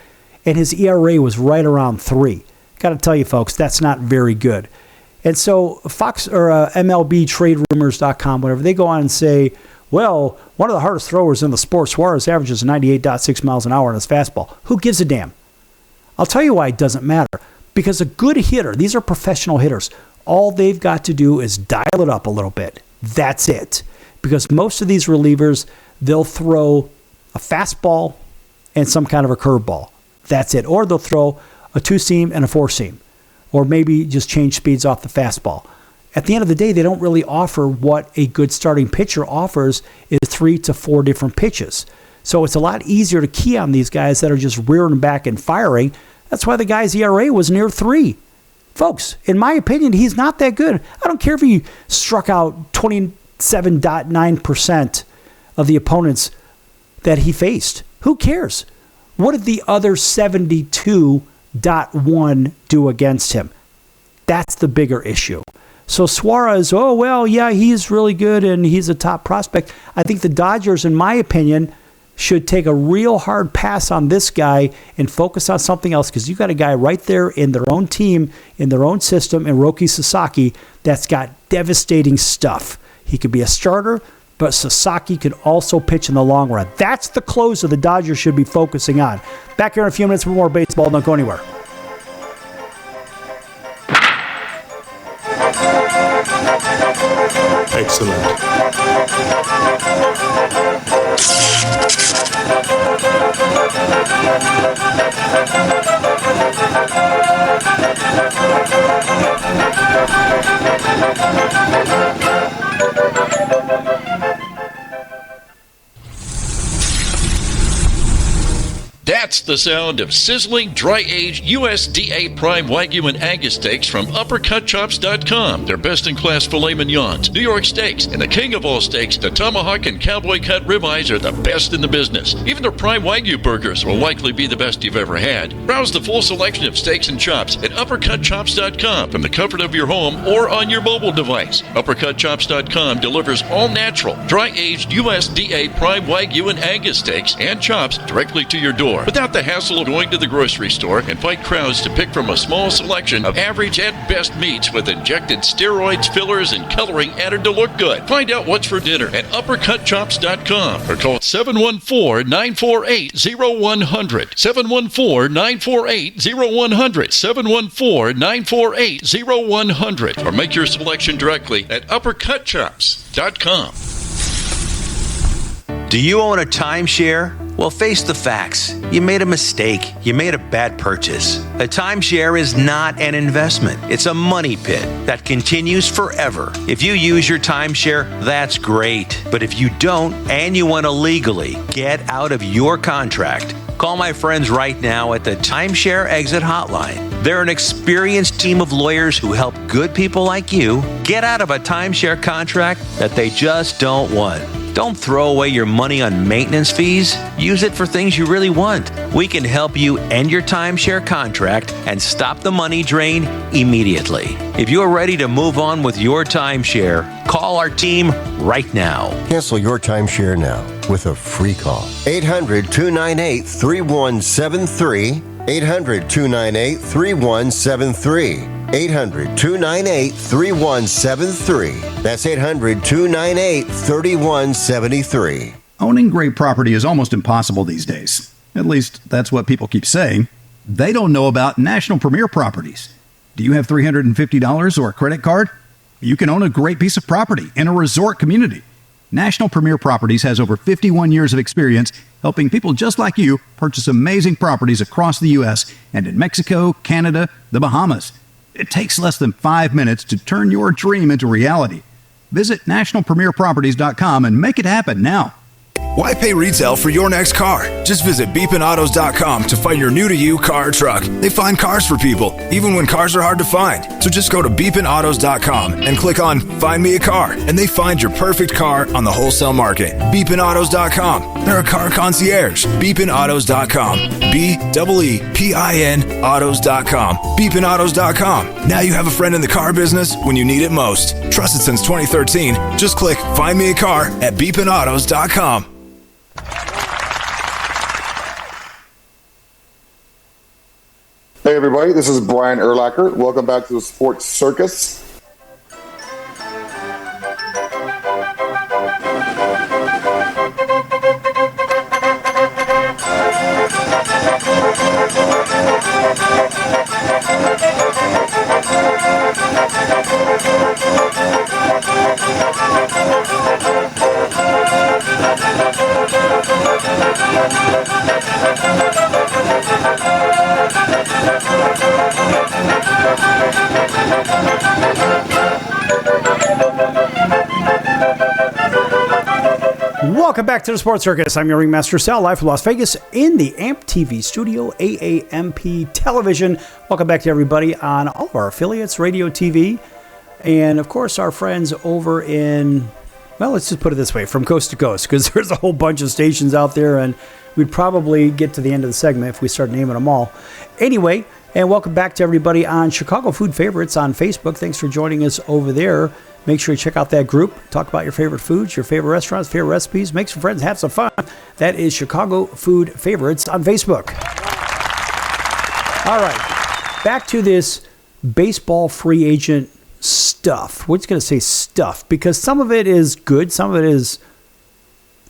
And his ERA was right around 3. Got to tell you, folks, that's not very good. And so Fox or MLB TradeRumors.com, whatever, they go on and say, well, one of the hardest throwers in the sport, Suarez, averages 98.6 miles an hour on his fastball. Who gives a damn? I'll tell you why it doesn't matter. Because a good hitter, these are professional hitters, all they've got to do is dial it up a little bit. That's it. Because most of these relievers, they'll throw a fastball and some kind of a curveball. That's it. Or they'll throw a 2-seam and a 4-seam. Or maybe just change speeds off the fastball. At the end of the day, they don't really offer what a good starting pitcher offers is 3 to 4 different pitches. So it's a lot easier to key on these guys that are just rearing back and firing. That's why the guy's ERA was near 3. Folks, in my opinion, he's not that good. I don't care if he struck out 27.9% of the opponents that he faced. Who cares? What did the other 72.1 do against him? That's the bigger issue. So Suarez, oh, well, yeah, he's really good and he's a top prospect. I think the Dodgers, in my opinion, should take a real hard pass on this guy and focus on something else, because you got a guy right there in their own team, in their own system, in Roki Sasaki, that's got devastating stuff. He could be a starter, but Sasaki could also pitch in the long run. That's the closer the Dodgers should be focusing on. Back here in a few minutes with more baseball. Don't go anywhere. Excellent. That's the sound of sizzling, dry-aged USDA Prime Wagyu and Angus steaks from UpperCutChops.com. Their best-in-class filet mignons, New York steaks, and the king of all steaks, the tomahawk and cowboy cut ribeyes are the best in the business. Even their Prime Wagyu burgers will likely be the best you've ever had. Browse the full selection of steaks and chops at UpperCutChops.com from the comfort of your home or on your mobile device. UpperCutChops.com delivers all-natural, dry-aged USDA Prime Wagyu and Angus steaks and chops directly to your door, without the hassle of going to the grocery store and fight crowds to pick from a small selection of average and best meats with injected steroids, fillers, and coloring added to look good. Find out what's for dinner at UpperCutChops.com or call 714-948-0100. 714-948-0100. 714-948-0100. Or make your selection directly at UpperCutChops.com. Do you own a timeshare? Well, face the facts. You made a mistake. You made a bad purchase. A timeshare is not an investment. It's a money pit that continues forever. If you use your timeshare, that's great. But if you don't and you want to legally get out of your contract, call my friends right now at the Timeshare Exit Hotline. They're an experienced team of lawyers who help good people like you get out of a timeshare contract that they just don't want. Don't throw away your money on maintenance fees. Use it for things you really want. We can help you end your timeshare contract and stop the money drain immediately. If you're ready to move on with your timeshare, call our team right now. Cancel your timeshare now with a free call. 800-298-3173. 800-298-3173. 800-298-3173. That's 800-298-3173. Owning great property is almost impossible these days. At least, that's what people keep saying. They don't know about National Premier Properties. Do you have $350 or a credit card? You can own a great piece of property in a resort community. National Premier Properties has over 51 years of experience helping people just like you purchase amazing properties across the U.S. and in Mexico, Canada, the Bahamas. It takes less than 5 minutes to turn your dream into reality. Visit nationalpremierproperties.com and make it happen now. Why pay retail for your next car? Just visit beepinautos.com to find your new-to-you car or truck. They find cars for people, even when cars are hard to find. So just go to beepinautos.com and click on Find Me a Car, and they find your perfect car on the wholesale market. Beepinautos.com. They're a car concierge. Beepinautos.com. BEEPIN autos.com. Beepinautos.com. Now you have a friend in the car business when you need it most. Trusted since 2013. Just click Find Me a Car at beepinautos.com. Hey everybody, this is Brian Urlacher. Welcome back to the Sports Circus. Welcome back to the Sports Circus. I'm your ringmaster Sal, live from Las Vegas in the AMP TV studio, AAMP Television. Welcome back to everybody on all of our affiliates, radio, TV, and of course our friends over in, well, let's just put it this way, from coast to coast, because there's a whole bunch of stations out there, and we'd probably get to the end of the segment if we start naming them all. Anyway, and welcome back to everybody on Chicago Food Favorites on Facebook. Thanks for joining us over there. Make sure you check out that group. Talk about your favorite foods, your favorite restaurants, favorite recipes. Make some friends, have some fun. That is Chicago Food Favorites on Facebook. All right, back to this baseball free agent stuff. We're just going to say stuff because some of it is good, some of it is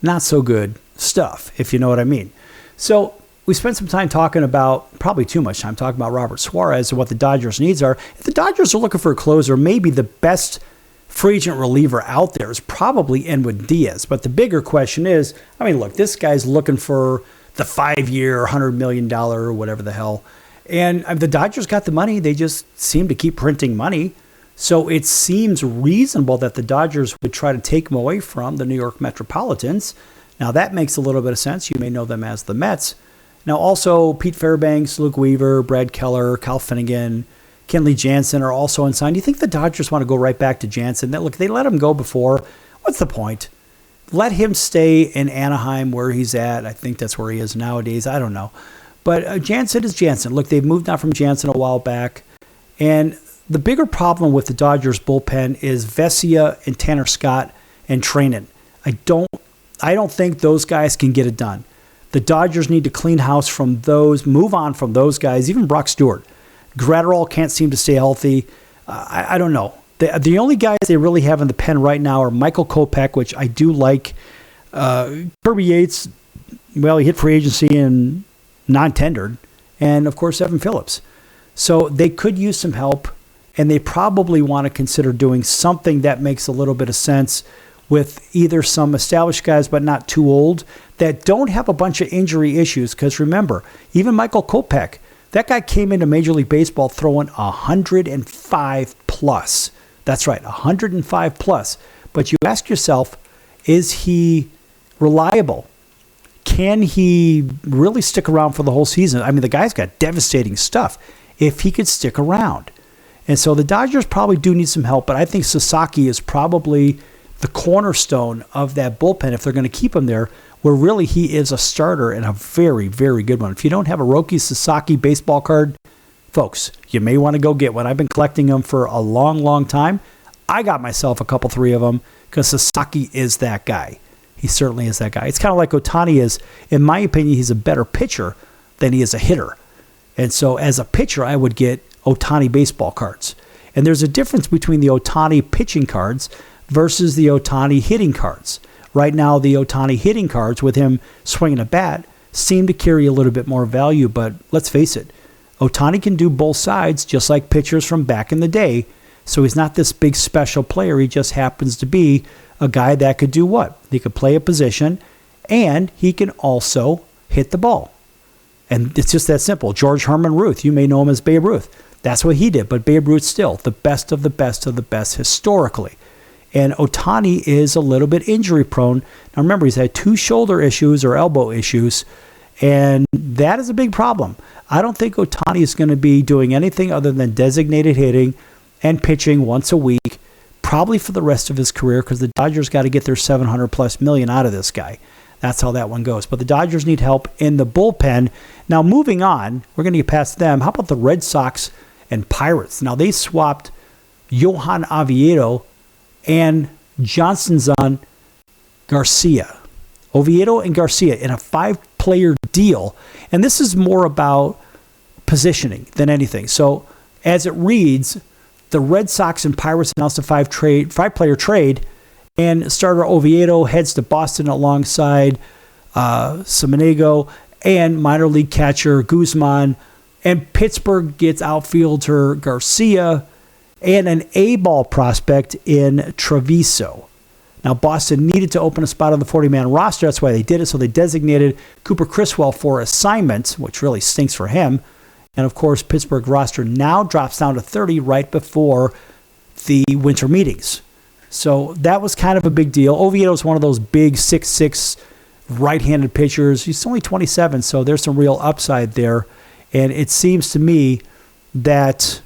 not so good stuff, if you know what I mean. So we spent some time talking about, probably too much time, talking about Robert Suarez and what the Dodgers' needs are. If the Dodgers are looking for a closer, maybe the best free agent reliever out there is probably Edwin Diaz. But the bigger question is, I mean, look, this guy's looking for the 5-year, $100 million or whatever the hell. And the Dodgers got the money. They just seem to keep printing money. So it seems reasonable that the Dodgers would try to take him away from the New York Metropolitans. Now, that makes a little bit of sense. You may know them as the Mets. Now, also, Pete Fairbanks, Luke Weaver, Brad Keller, Kyle Finnegan, Kenley Jansen are also unsigned. Do you think the Dodgers want to go right back to Jansen? Look, they let him go before. What's the point? Let him stay in Anaheim where he's at. I think that's where he is nowadays. I don't know. But Jansen is Jansen. Look, they've moved on from Jansen a while back. And the bigger problem with the Dodgers bullpen is Vesia and Tanner Scott and Treinen. I don't think those guys can get it done. The Dodgers need to clean house from those, move on from those guys, even Brock Stewart. Gratterall can't seem to stay healthy. I don't know. The only guys they really have in the pen right now are Michael Kopech, which I do like. Kirby Yates, well, he hit free agency and non-tendered. And, of course, Evan Phillips. So they could use some help, and they probably want to consider doing something that makes a little bit of sense with either some established guys but not too old that don't have a bunch of injury issues. Because remember, even Michael Kopech, that guy came into Major League Baseball throwing 105 plus. That's right, 105 plus. But you ask yourself, is he reliable? Can he really stick around for the whole season? I mean, the guy's got devastating stuff if he could stick around. And so the Dodgers probably do need some help, but I think Sasaki is probably the cornerstone of that bullpen if they're going to keep him there, where really he is a starter and a very, very good one. If you don't have a Roki Sasaki baseball card, folks, you may want to go get one. I've been collecting them for a long, long time. I got myself a couple, 3 of them because Sasaki is that guy. He certainly is that guy. It's kind of like Ohtani is. In my opinion, he's a better pitcher than he is a hitter. And so as a pitcher, I would get Ohtani baseball cards. And there's a difference between the Ohtani pitching cards versus the Ohtani hitting cards. Right now, the Ohtani hitting cards with him swinging a bat seem to carry a little bit more value, but let's face it, Ohtani can do both sides just like pitchers from back in the day, so he's not this big special player. He just happens to be a guy that could do what? He could play a position, and he can also hit the ball. And it's just that simple. George Herman Ruth, you may know him as Babe Ruth. That's what he did, but Babe Ruth still the best of the best of the best historically. And Ohtani is a little bit injury prone. Now remember, he's had 2 shoulder issues or elbow issues, and that is a big problem. I don't think Ohtani is going to be doing anything other than designated hitting and pitching once a week, probably for the rest of his career, because the Dodgers got to get their $700+ million out of this guy. That's how that one goes. But the Dodgers need help in the bullpen. Now, moving on, we're going to get past them. How about the Red Sox and Pirates? Now, they swapped Johan Oviedo and Johnson's on Garcia. Oviedo and Garcia in a 5-player deal. And this is more about positioning than anything. So, as it reads, the Red Sox and Pirates announced a 5-player trade, and starter Oviedo heads to Boston alongside Samaniego and minor league catcher Guzman. And Pittsburgh gets outfielder Garcia and an A-ball prospect in Treviso. Now, Boston needed to open a spot on the 40-man roster. That's why they did it. So they designated Cooper Criswell for assignment, which really stinks for him. And, of course, Pittsburgh roster now drops down to 30 right before the winter meetings. So that was kind of a big deal. Oviedo is one of those big 6'6" right-handed pitchers. He's only 27, so there's some real upside there. And it seems to me that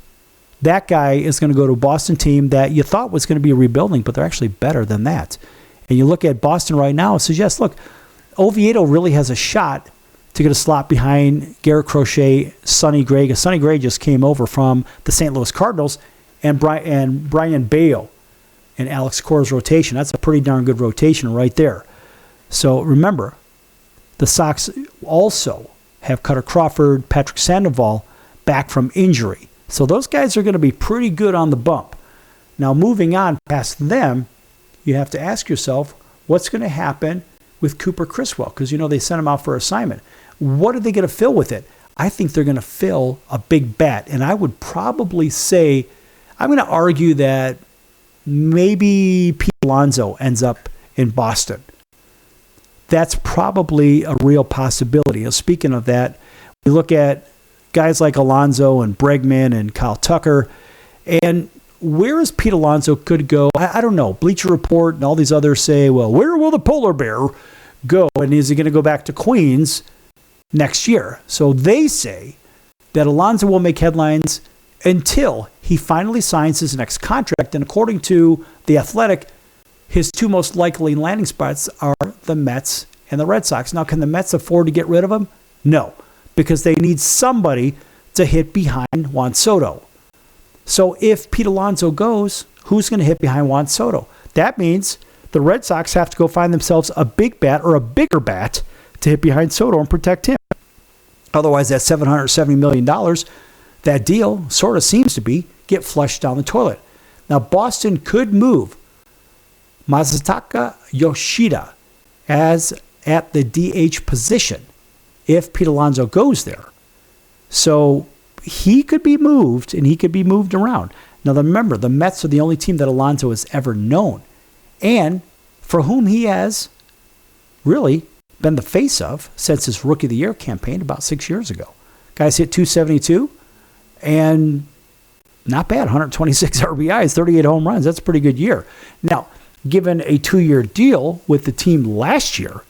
that guy is going to go to a Boston team that you thought was going to be rebuilding, but they're actually better than that. And you look at Boston right now, it suggests, look, Oviedo really has a shot to get a slot behind Garrett Crochet, Sonny Gray, because Sonny Gray just came over from the St. Louis Cardinals, and Brian Bayo in Alex Cora's rotation. That's a pretty darn good rotation right there. So remember, the Sox also have Cutter Crawford, Patrick Sandoval back from injury. So those guys are going to be pretty good on the bump. Now, moving on past them, you have to ask yourself, what's going to happen with Cooper Criswell? Because, they sent him out for assignment. What are they going to fill with it? I think they're going to fill a big bat. And I would probably say, I'm going to argue that maybe Pete Alonso ends up in Boston. That's probably a real possibility. Speaking of that, we look at guys like Alonso and Bregman and Kyle Tucker. And where is Pete Alonso could go? I don't know. Bleacher Report and all these others say, well, where will the polar bear go? And is he going to go back to Queens next year? So they say that Alonso will make headlines until he finally signs his next contract. And according to The Athletic, his 2 most likely landing spots are the Mets and the Red Sox. Now, can the Mets afford to get rid of him? No, because they need somebody to hit behind Juan Soto. So if Pete Alonso goes, who's going to hit behind Juan Soto? That means the Red Sox have to go find themselves a big bat or a bigger bat to hit behind Soto and protect him. Otherwise, that $770 million, that deal sort of seems to get flushed down the toilet. Now, Boston could move Masataka Yoshida as at the DH position if Pete Alonso goes there. So he could be moved, and he could be moved around. Now, remember, the Mets are the only team that Alonso has ever known, and for whom he has really been the face of since his Rookie of the Year campaign about 6 years ago. Guys hit 272, and not bad, 126 RBIs, 38 home runs. That's a pretty good year. Now, given a 2-year deal with the team last year,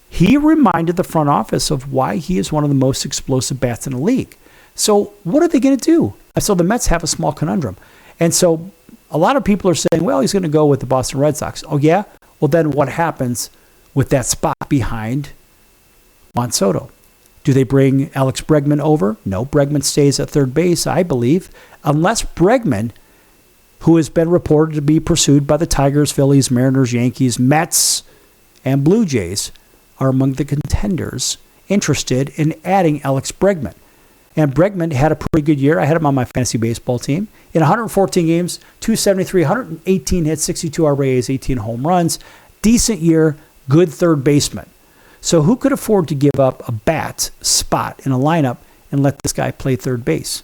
he reminded the front office of why he is one of the most explosive bats in the league. So what are they going to do? So the Mets have a small conundrum. And so a lot of people are saying, well, he's going to go with the Boston Red Sox. Oh, yeah? Well, then what happens with that spot behind Juan Soto? Do they bring Alex Bregman over? No, Bregman stays at third base, I believe, unless Bregman, who has been reported to be pursued by the Tigers, Phillies, Mariners, Yankees, Mets, and Blue Jays, are among the contenders interested in adding Alex Bregman. And Bregman had a pretty good year. I had him on my fantasy baseball team. In 114 games, 273, 118 hits, 62 RBIs, 18 home runs. Decent year, good third baseman. So who could afford to give up a bat spot in a lineup and let this guy play third base?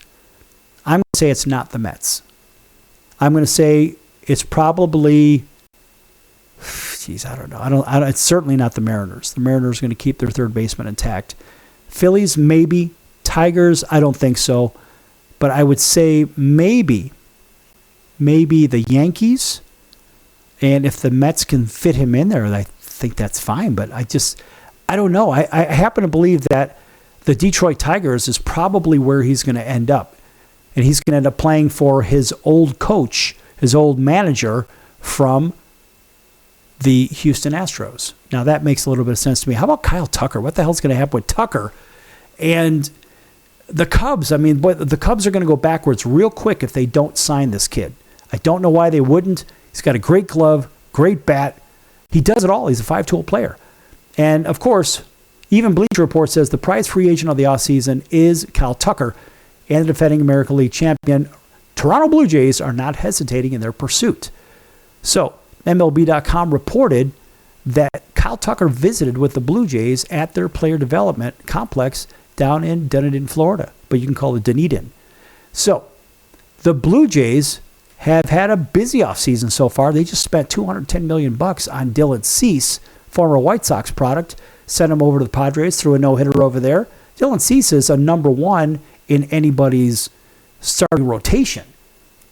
I'm going to say it's not the Mets. I'm going to say it's probably, I don't know. It's certainly not the Mariners. The Mariners are going to keep their third baseman intact. Phillies, maybe. Tigers, I don't think so. But I would say maybe the Yankees And if the Mets can fit him in there, I think that's fine. But I don't know. I happen to believe that the Detroit Tigers is probably where he's going to end up. And he's going to end up playing for his old coach, his old manager from the Houston Astros. Now, that makes a little bit of sense to me. How about Kyle Tucker? What the hell's going to happen with Tucker? And the Cubs, the Cubs are going to go backwards real quick if they don't sign this kid. I don't know why they wouldn't. He's got a great glove, great bat. He does it all. He's a five-tool player. And, of course, even Bleacher Report says the prize free agent of the offseason is Kyle Tucker, and the defending American League champion Toronto Blue Jays are not hesitating in their pursuit. So, MLB.com reported that Kyle Tucker visited with the Blue Jays at their player development complex down in Dunedin, Florida, but you can call it Dunedin. So, the Blue Jays have had a busy offseason so far. They just spent $210 million on Dylan Cease, former White Sox product, sent him over to the Padres, threw a no-hitter over there. Dylan Cease is a number one in anybody's starting rotation.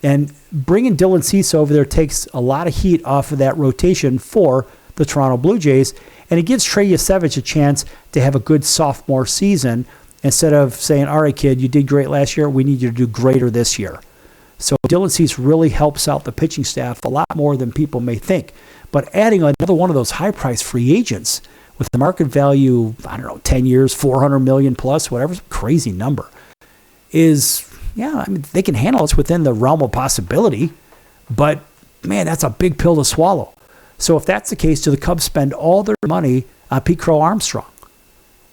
And bringing Dylan Cease over there takes a lot of heat off of that rotation for the Toronto Blue Jays. And it gives Trey Yasevich a chance to have a good sophomore season instead of saying, all right, kid, you did great last year. We need you to do greater this year. So Dylan Cease really helps out the pitching staff a lot more than people may think. But adding another one of those high-priced free agents with the market value, 10 years, $400 million plus, whatever, crazy number, is, they can handle it within the realm of possibility. But, man, that's a big pill to swallow. So if that's the case, do the Cubs spend all their money on Pete Crow Armstrong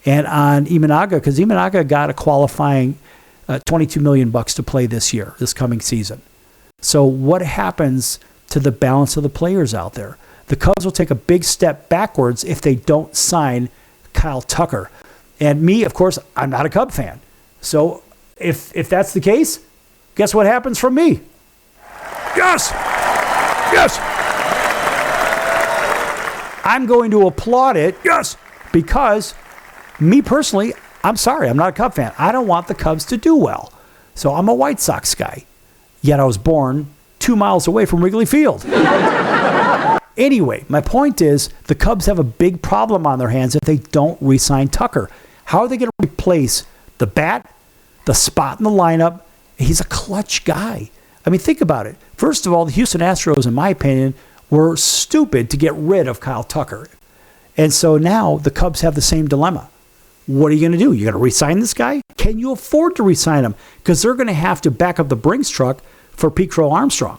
and on Imanaga? Because Imanaga got a qualifying $22 million to play this coming season. So what happens to the balance of the players out there? The Cubs will take a big step backwards if they don't sign Kyle Tucker. And me, of course, I'm not a Cub fan. So if that's the case, guess what happens from me? Yes! Yes! I'm going to applaud it, yes, because me personally, I'm sorry, I'm not a Cub fan. I don't want the Cubs to do well. So I'm a White Sox guy. Yet I was born 2 miles away from Wrigley Field. Anyway, my point is the Cubs have a big problem on their hands if they don't re-sign Tucker. How are they going to replace the bat, the spot in the lineup? He's a clutch guy. Think about it. First of all, the Houston Astros, in my opinion, were stupid to get rid of Kyle Tucker. And so now the Cubs have the same dilemma. What are you going to do? You're going to re-sign this guy? Can you afford to re-sign him? Because they're going to have to back up the Brinks truck for Pete Crow Armstrong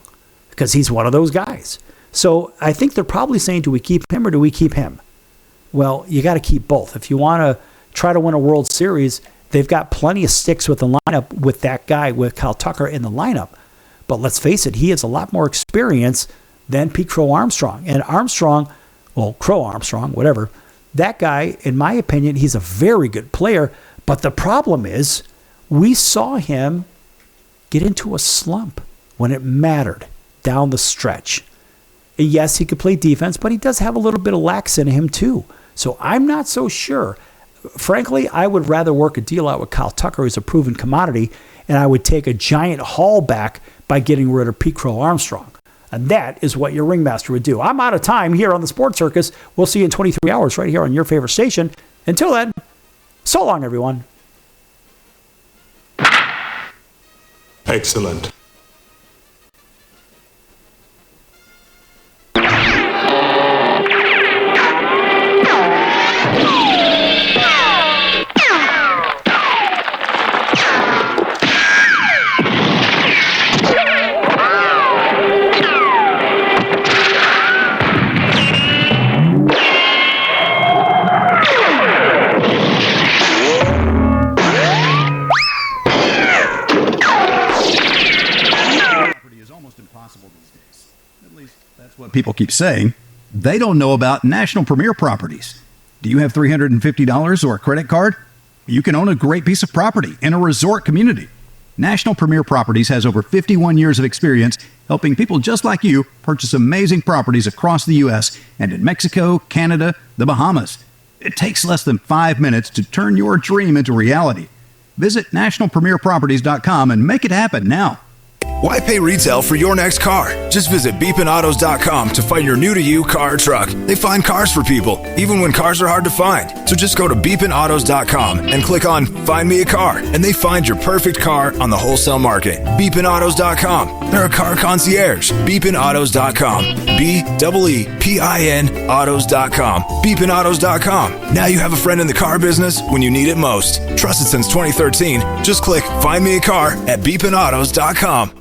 because he's one of those guys. So I think they're probably saying, do we keep him or do we keep him? Well, you got to keep both. If you want to try to win a World Series, they've got plenty of sticks with the lineup with that guy, with Kyle Tucker in the lineup. But let's face it, he has a lot more experience than Pete Crow Armstrong. And Armstrong, Crow Armstrong, whatever, that guy, in my opinion, he's a very good player. But the problem is we saw him get into a slump when it mattered down the stretch. Yes, he could play defense, but he does have a little bit of lax in him too. So I'm not so sure. Frankly, I would rather work a deal out with Kyle Tucker, who's a proven commodity, and I would take a giant haul back by getting rid of Pete Crow Armstrong. And that is what your ringmaster would do. I'm out of time here on the Sports Circus. We'll see you in 23 hours right here on your favorite station. Until then, so long, everyone. Excellent. What people keep saying, they don't know about National Premier Properties. Do you have $350 or a credit card? You can own a great piece of property in a resort community. National Premier Properties has over 51 years of experience helping people just like you purchase amazing properties across the U.S. and in Mexico, Canada, the Bahamas. It takes less than 5 minutes to turn your dream into reality. Visit nationalpremierproperties.com and make it happen now. Why pay retail for your next car? Just visit beepinautos.com to find your new-to-you car or truck. They find cars for people, even when cars are hard to find. So just go to beepinautos.com and click on Find Me a Car, and they find your perfect car on the wholesale market. Beepinautos.com. They're a car concierge. Beepinautos.com. BEEPIN autos.com. Beepinautos.com. Now you have a friend in the car business when you need it most. Trusted since 2013. Just click Find Me a Car at beepinautos.com.